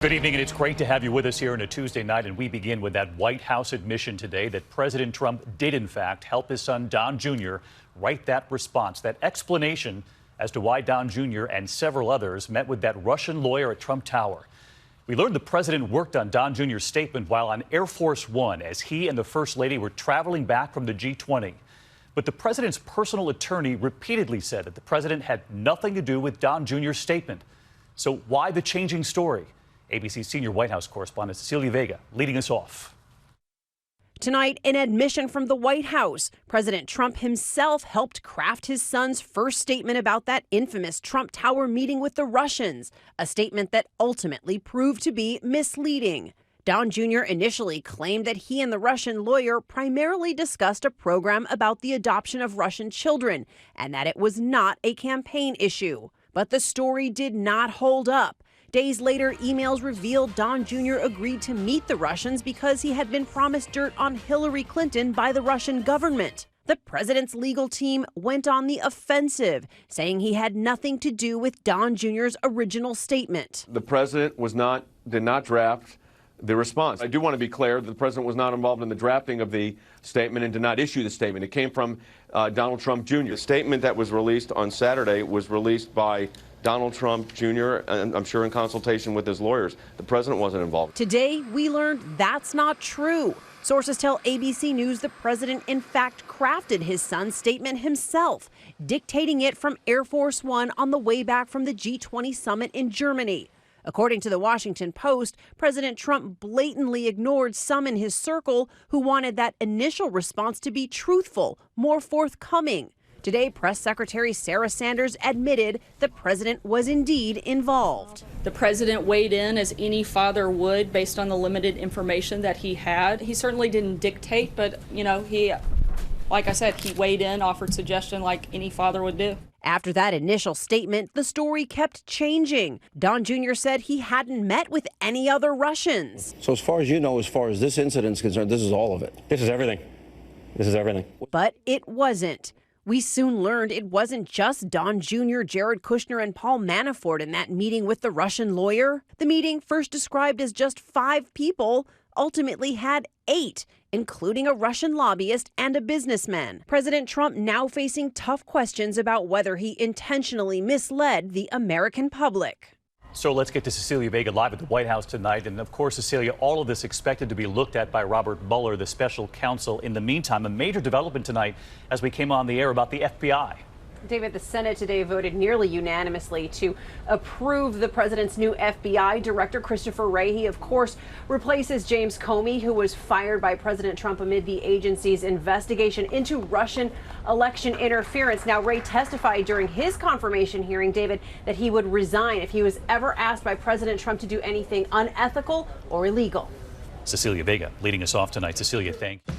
Good evening, and it's great to have you with us here on a Tuesday night. And we begin with that White House admission today that President Trump did, in fact, help his son Don Jr. write that response, that explanation as to why Don Jr. and several others met with that Russian lawyer at Trump Tower. We learned the president worked on Don Jr.'s statement while on Air Force One as he and the First Lady were traveling back from the G20. But the president's personal attorney repeatedly said that the president had nothing to do with Don Jr.'s statement. So why the changing story? ABC senior White House correspondent Cecilia Vega leading us off. Tonight, an admission from the White House. President Trump himself helped craft his son's first statement about that infamous Trump Tower meeting with the Russians, a statement that ultimately proved to be misleading. Don Jr. initially claimed that he and the Russian lawyer primarily discussed a program about the adoption of Russian children and that it was not a campaign issue. But the story did not hold up. Days later, emails revealed Don Jr. agreed to meet the Russians because he had been promised dirt on Hillary Clinton by the Russian government. The president's legal team went on the offensive, saying he had nothing to do with Don Jr.'s original statement. The president did not draft the response. I do want to be clear that the president was not involved in the drafting of the statement and did not issue the statement. It came from Donald Trump Jr. The statement that was released on Saturday was released by Donald Trump Jr., and I'm sure in consultation with his lawyers. The president wasn't involved. Today, we learned that's not true. Sources tell ABC News the president, in fact, crafted his son's statement himself, dictating it from Air Force One on the way back from the G20 summit in Germany. According to the Washington Post, President Trump blatantly ignored some in his circle who wanted that initial response to be truthful, more forthcoming. Today, Press Secretary Sarah Sanders admitted the president was indeed involved. The president weighed in as any father would based on the limited information that he had. He certainly didn't dictate, but, like I said, he weighed in, offered suggestion like any father would do. After that initial statement, the story kept changing. Don Jr. said he hadn't met with any other Russians. So as far as you know, as far as this incident's concerned, this is all of it. This is everything. This is everything. But it wasn't. We soon learned it wasn't just Don Jr., Jared Kushner, and Paul Manafort in that meeting with the Russian lawyer. The meeting, first described as just 5 people, ultimately had 8, including a Russian lobbyist and a businessman. President Trump now facing tough questions about whether he intentionally misled the American public. So let's get to Cecilia Vega live at the White House tonight. And of course, Cecilia, all of this expected to be looked at by Robert Mueller, the special counsel. In the meantime, a major development tonight as we came on the air about the FBI. David, the Senate today voted nearly unanimously to approve the president's new FBI director. Christopher Wray. He, of course, replaces James Comey, who was fired by President Trump amid the agency's investigation into Russian election interference. Now, Wray testified during his confirmation hearing, David, that he would resign if he was ever asked by President Trump to do anything unethical or illegal. Cecilia Vega leading us off tonight. Cecilia, thank you.